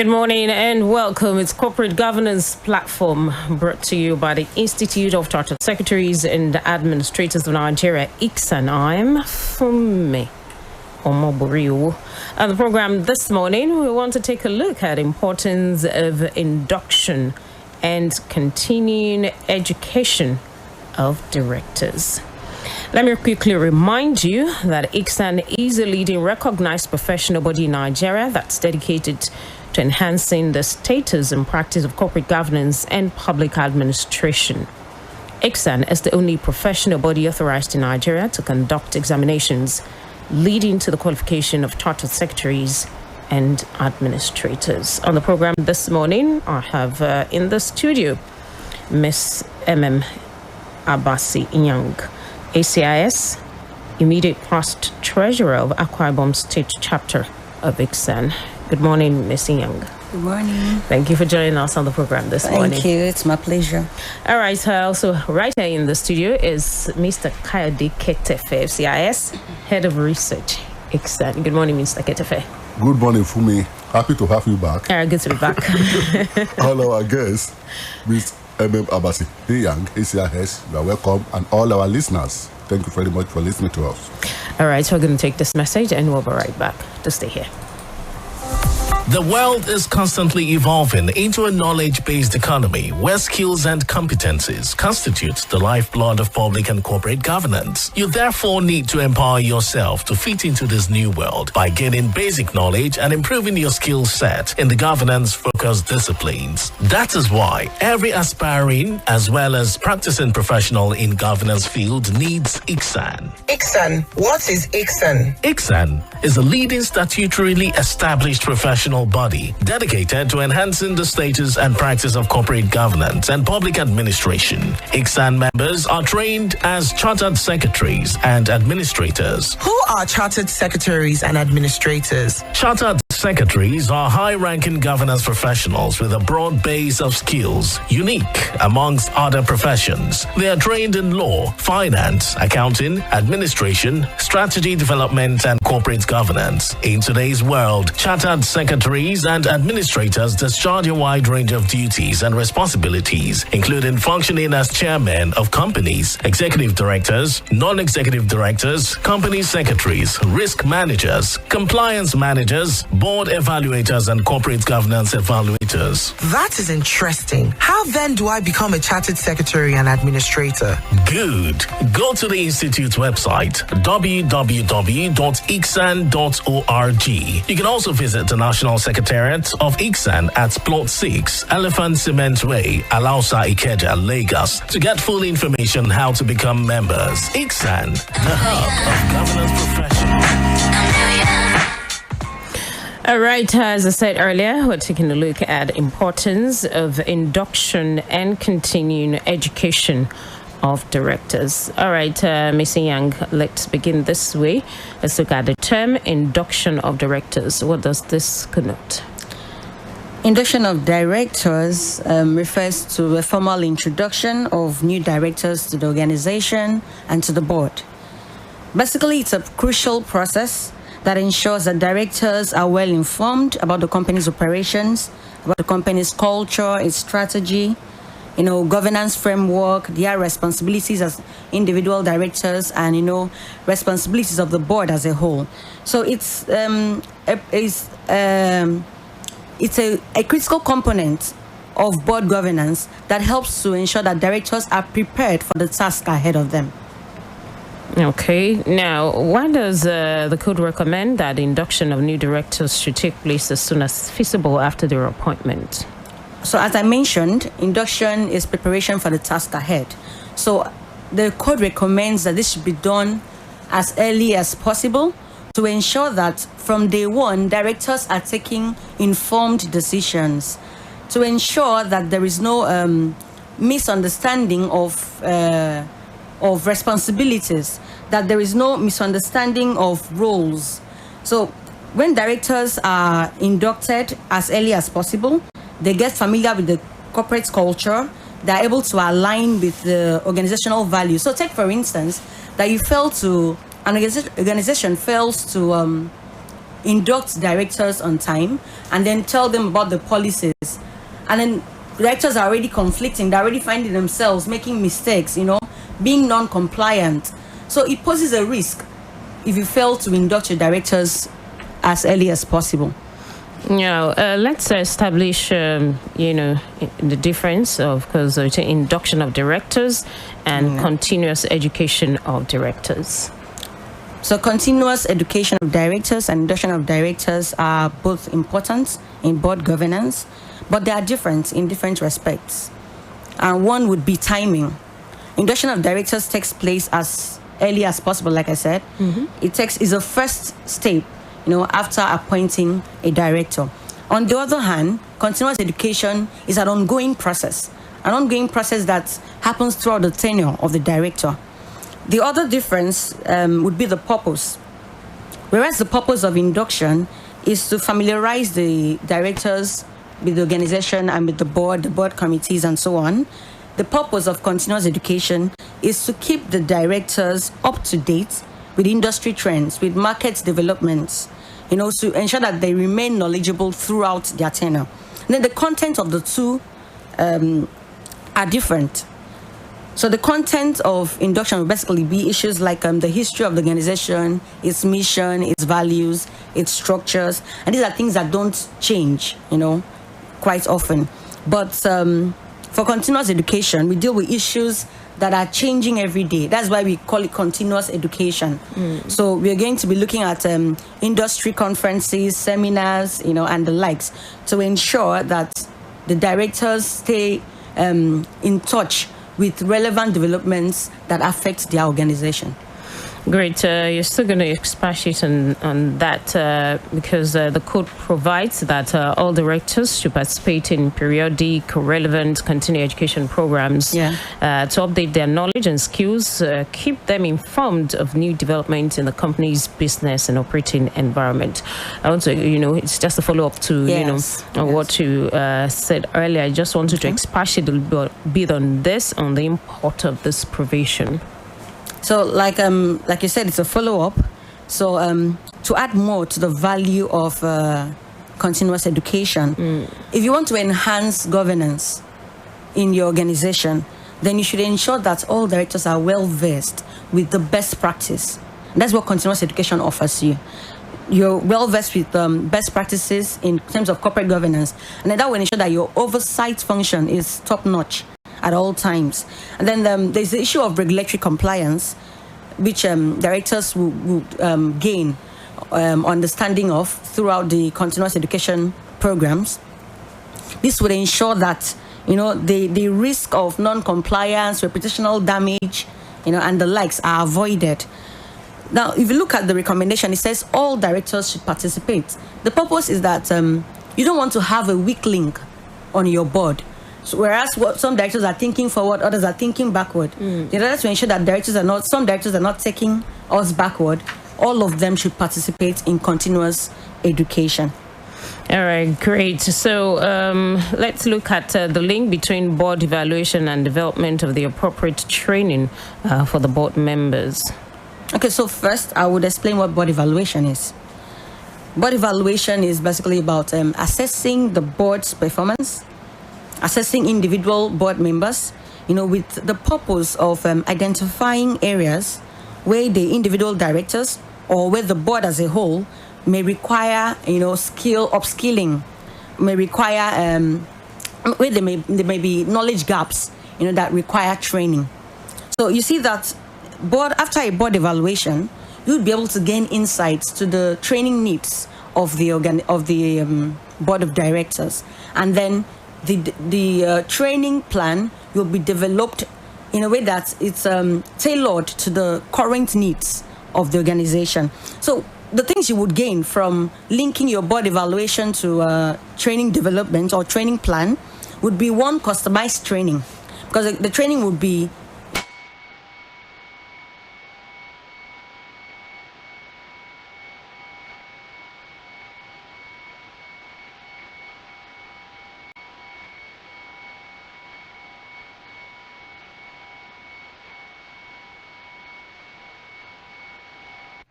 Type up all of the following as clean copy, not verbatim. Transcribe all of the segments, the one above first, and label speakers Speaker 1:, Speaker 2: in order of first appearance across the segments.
Speaker 1: Good morning and welcome. It's Corporate Governance Platform brought to you by the Institute of Chartered Secretaries and Administrators of Nigeria, ICSAN. I'm Funmi Omoboriu. On the program this morning, we want to take a look at the importance of induction and continuing education of directors. Let me quickly remind you that ICSAN is a leading recognized professional body in Nigeria that's dedicated to enhancing the status and practice of corporate governance and public administration. ICSAN is the only professional body authorized in Nigeria to conduct examinations leading to the qualification of chartered secretaries and administrators. On the program this morning, I have in the studio Miss EMEM ABBAS-INYANG, ACIS, immediate past treasurer of IBOM state chapter of ICSAN. Good morning, Ms. Inyang.
Speaker 2: Good morning.
Speaker 1: Thank you for joining us on the program this morning.
Speaker 2: Thank you. It's my pleasure.
Speaker 1: All right. Also, right here in the studio is Mr. Kayode Ketefe, FCIS, Head of Research, ICSAN. Good morning, Mr. Ketefe.
Speaker 3: Good morning, Fumi. Happy to have you back.
Speaker 1: Good to be back.
Speaker 3: All our guests, Ms. EMEM ABBAS-INYANG, ACIS, you are welcome, and all our listeners. Thank you very much for listening to us.
Speaker 1: All right. So we're going to take this message and we'll be right back. To stay here.
Speaker 4: The world is constantly evolving into a knowledge-based economy where skills and competencies constitute the lifeblood of public and corporate governance. You therefore need to empower yourself to fit into this new world by gaining basic knowledge and improving your skill set in the governance-focused disciplines. That is why every aspiring as well as practicing professional in governance field needs ICSAN.
Speaker 5: ICSAN. What is ICSAN?
Speaker 4: ICSAN is a leading statutorily established professional body dedicated to enhancing the status and practice of corporate governance and public administration. ICSAN members are trained as chartered secretaries and administrators.
Speaker 5: Who are chartered secretaries and administrators?
Speaker 4: Chartered secretaries are high-ranking governance professionals with a broad base of skills, unique amongst other professions. They are trained in law, finance, accounting, administration, strategy development, and corporate governance. In today's world, chartered secretaries and administrators discharge a wide range of duties and responsibilities, including functioning as chairmen of companies, executive directors, non-executive directors, company secretaries, risk managers, compliance managers, board evaluators, and corporate governance evaluators.
Speaker 5: That is interesting. How then do I become a chartered secretary and administrator?
Speaker 4: Good. Go to the Institute's website, www.icsan.org. You can also visit the National Secretariat of ICSAN at Plot 6, Elephant Cement Way, Alausa, Ikeja, Lagos, to get full information how to become members. ICSAN, the hub of governance professionals.
Speaker 1: All right, as I said earlier, we're taking a look at the importance of induction and continuing education of directors. All right, Ms. Yang, let's begin this way. Let's look at the term induction of directors. What does this connote?
Speaker 2: Induction of directors refers to a formal introduction of new directors to the organization and to the board. Basically, it's a crucial process that ensures that directors are well informed about the company's operations, about the company's culture, its strategy, governance framework, their responsibilities as individual directors, and, responsibilities of the board as a whole. So it's a critical component of board governance that helps to ensure that directors are prepared for the task ahead of them.
Speaker 1: Okay. Now, why does the code recommend that the induction of new directors should take place as soon as feasible after their appointment?
Speaker 2: So as I mentioned, induction is preparation for the task ahead. So the code recommends that this should be done as early as possible to ensure that from day one, directors are taking informed decisions, to ensure that there is no misunderstanding of responsibilities, that there is no misunderstanding of roles. So when directors are inducted as early as possible, they get familiar with the corporate culture, they're able to align with the organizational values. So take, for instance, that an organization fails to induct directors on time and then tell them about the policies. And then directors are already conflicting, they're already finding themselves making mistakes, being non-compliant. So it poses a risk if you fail to induct your directors as early as possible.
Speaker 1: Let's establish, the difference of, because induction of directors and continuous education of directors.
Speaker 2: So continuous education of directors and induction of directors are both important in board governance, but they are different in different respects. And one would be timing. Induction of directors takes place as early as possible, like I said. Is a first step, after appointing a director. On the other hand, continuous education is an ongoing process that happens throughout the tenure of the director. The other difference would be the purpose. Whereas the purpose of induction is to familiarize the directors with the organization and with the board committees, and so on. The purpose of continuous education is to keep the directors up to date with industry trends, with market developments, to ensure that they remain knowledgeable throughout their tenure. And then the content of the two are different. So the content of induction will basically be issues like the history of the organization, its mission, its values, its structures. And these are things that don't change, quite often. But for continuous education, we deal with issues that are changing every day. That's why we call it continuous education. So we're going to be looking at industry conferences, seminars, and the likes, to ensure that the directors stay in touch with relevant developments that affect their organization.
Speaker 1: Great. You're still going to expatiate on that because the code provides that all directors should participate in periodic, relevant, continuing education programs to update their knowledge and skills, keep them informed of new developments in the company's business and operating environment. I want to, it's just a follow-up to, what you said earlier. I just wanted to expatiate a little bit on the import of this provision.
Speaker 2: So, like you said, it's a follow-up. So, to add more to the value of continuous education, if you want to enhance governance in your organization, then you should ensure that all directors are well-versed with the best practice. That's what continuous education offers you. You're well-versed with best practices in terms of corporate governance, and then that will ensure that your oversight function is top-notch at all times. And then there's the issue of regulatory compliance, which directors would gain understanding of throughout the continuous education programs. This would ensure that the risk of non-compliance, reputational damage, and the likes are avoided. Now, if you look at the recommendation, it says all directors should participate. The purpose is that you don't want to have a weak link on your board. So whereas some directors are thinking forward, others are thinking backward. In order to ensure that some directors are not taking us backward, all of them should participate in continuous education.
Speaker 1: All right, great. So let's look at the link between board evaluation and development of the appropriate training for the board members.
Speaker 2: Okay, so first I would explain what board evaluation is. Board evaluation is basically about assessing the board's performance, assessing individual board members, with the purpose of identifying areas where the individual directors or where the board as a whole may require, upskilling, may require, where there may be knowledge gaps, that require training. So you see that after a board evaluation, you'll be able to gain insights to the training needs of the board of directors, and then the training plan will be developed in a way that it's tailored to the current needs of the organization. So the things you would gain from linking your board evaluation to training development or training plan would be one, customized training, because the training would be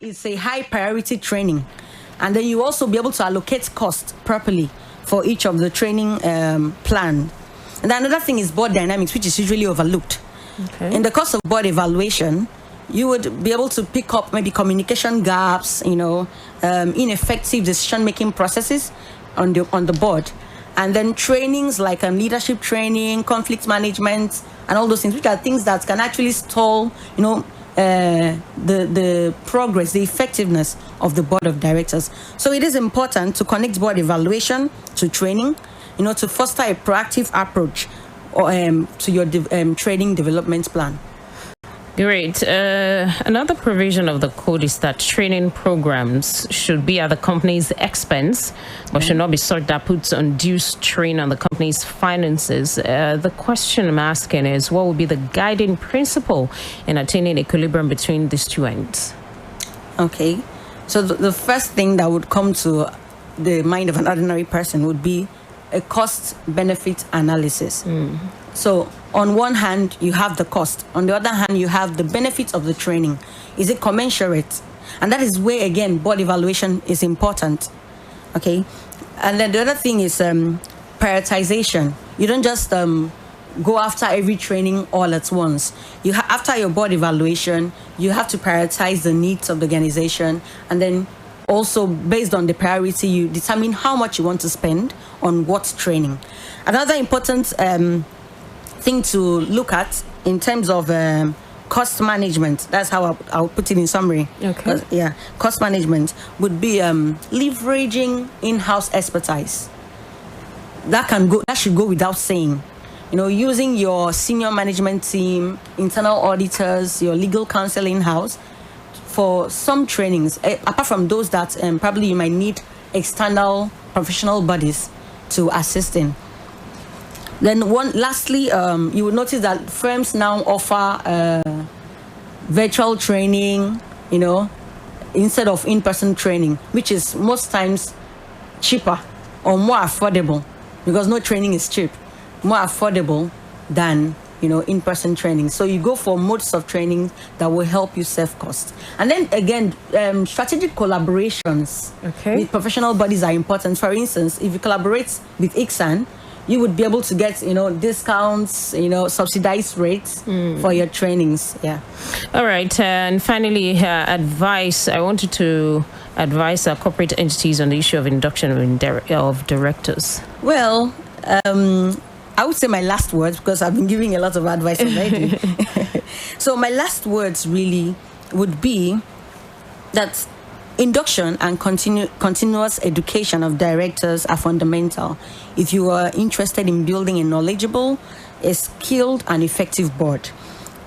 Speaker 2: it's a high priority training. And then you also be able to allocate cost properly for each of the training plan. And another thing is board dynamics, which is usually overlooked.
Speaker 1: Okay.
Speaker 2: In the course of board evaluation, you would be able to pick up maybe communication gaps, ineffective decision-making processes on the board. And then trainings like leadership training, conflict management, and all those things, which are things that can actually stall, the progress, the effectiveness of the board of directors. So it is important to connect board evaluation to training, to foster a proactive approach to your training development plan.
Speaker 1: Great. Another provision of the code is that training programs should be at the company's expense, but should not be such that puts undue strain on the company's finances. The question I'm asking is, what would be the guiding principle in attaining equilibrium between these two ends? Okay.
Speaker 2: So the first thing that would come to the mind of an ordinary person would be a cost-benefit analysis. So on one hand, you have the cost. On the other hand, you have the benefits of the training. Is it commensurate? And that is where, again, board evaluation is important. Okay? And then the other thing is prioritization. You don't just go after every training all at once. After your board evaluation, you have to prioritize the needs of the organization, and then also, based on the priority, you determine how much you want to spend on what training. Another important thing to look at in terms of cost management, that's how I'll put it in summary.
Speaker 1: Okay.
Speaker 2: Cost management would be leveraging in-house expertise. That should go without saying. Using your senior management team, internal auditors, your legal counsel in-house, for some trainings, apart from those that probably you might need external professional bodies to assist in. Then lastly, you will notice that firms now offer virtual training, instead of in-person training, which is most times cheaper or more affordable, because no training is cheap, more affordable than in-person training. So you go for modes of training that will help you save cost. And then again, strategic collaborations with professional bodies are important. For instance, if you collaborate with ICSAN, you would be able to get discounts, subsidized rates for your trainings. Yeah.
Speaker 1: All right. And finally, advice. I wanted to advise our corporate entities on the issue of induction of directors.
Speaker 2: Well, I would say my last words, because I've been giving a lot of advice already. So my last words really would be that induction and continuous education of directors are fundamental if you are interested in building a knowledgeable, a skilled and effective board.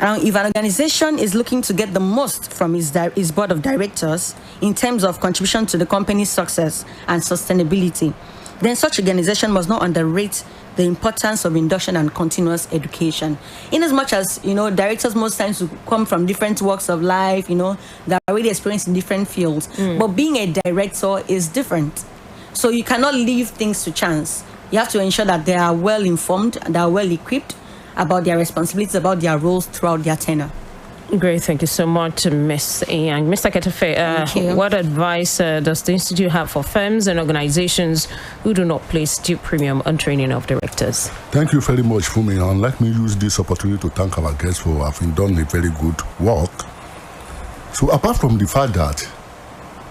Speaker 2: If an organization is looking to get the most from its board of directors in terms of contribution to the company's success and sustainability, then such organization must not underrate the importance of induction and continuous education. In as much as, directors most times will come from different walks of life, they're already experienced in different fields. But being a director is different. So you cannot leave things to chance. You have to ensure that they are well informed, they are well equipped about their responsibilities, about their roles throughout their tenure.
Speaker 1: Great, thank you so much, Ms. Inyang. Mr. Ketefe, what advice does the Institute have for firms and organizations who do not place due premium on training of directors?
Speaker 3: Thank you very much, Fumi. And let me use this opportunity to thank our guests for having done a very good work. So apart from the fact that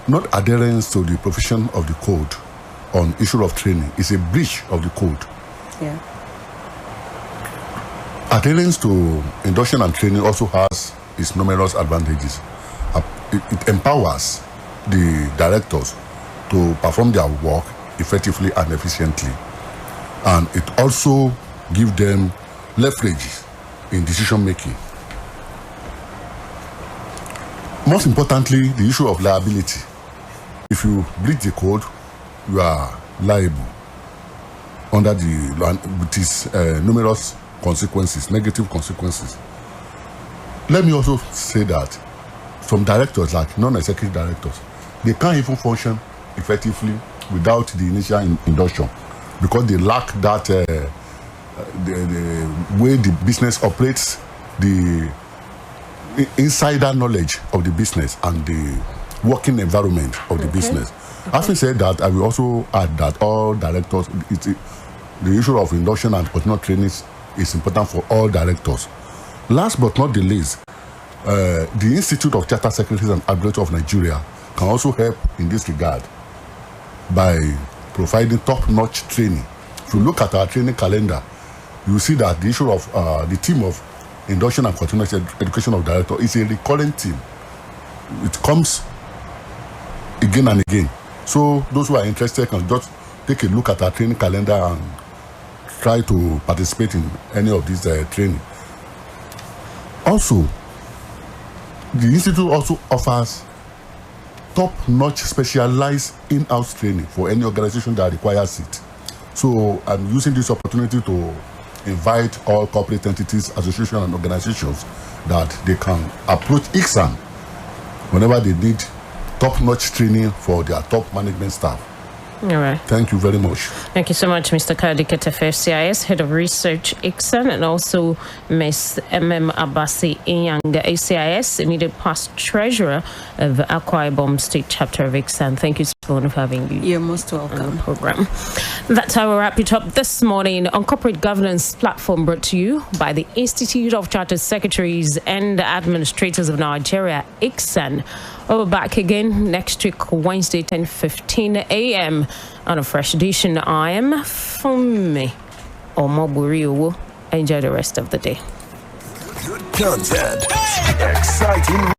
Speaker 3: not adherence to the provision of the code on issue of training is a breach of the code.
Speaker 2: Yeah.
Speaker 3: Adherence to induction and training also has its numerous advantages. It empowers the directors to perform their work effectively and efficiently. And it also gives them leverage in decision making. Most importantly, the issue of liability. If you breach the code, you are liable under with its numerous consequences, negative consequences. Let me also say that some directors, like non-executive directors, they can't even function effectively without the initial induction because they lack that the way the business operates, the insider knowledge of the business and the working environment of the business. Having said that, I will also add that all directors, the issue of induction and continuous training is important for all directors. Last but not the least, the Institute of Chartered Secretaries and Administrators of Nigeria can also help in this regard by providing top-notch training. If you look at our training calendar, you will see that the issue of the team of induction and continuous education of director is a recurrent team. It comes again and again. So those who are interested can just take a look at our training calendar and try to participate in any of these training. Also, the institute also offers top-notch specialized in-house training for any organization that requires it. So I'm using this opportunity to invite all corporate entities, associations, and organizations that they can approach ICSAN whenever they need top-notch training for their top management staff.
Speaker 1: All right.
Speaker 3: Thank you very much.
Speaker 1: Thank you so much, Mr. Kadi Ketefe, CIS, Head of Research, ICSAN, and also Ms. EMEM ABBAS-INYANG, ACIS, Immediate Past Treasurer of AKWA IBOM State Chapter of ICSAN. Thank you so much for having you.
Speaker 2: You're most welcome.
Speaker 1: On the program. That's how we wrap it up this morning on Corporate Governance Platform, brought to you by the Institute of Chartered Secretaries and Administrators of Nigeria, ICSAN. We're back again next week, Wednesday, 10:15 a.m. on a fresh edition. I am Funmi Omoburi. Enjoy the rest of the day.
Speaker 6: Good content. Exciting.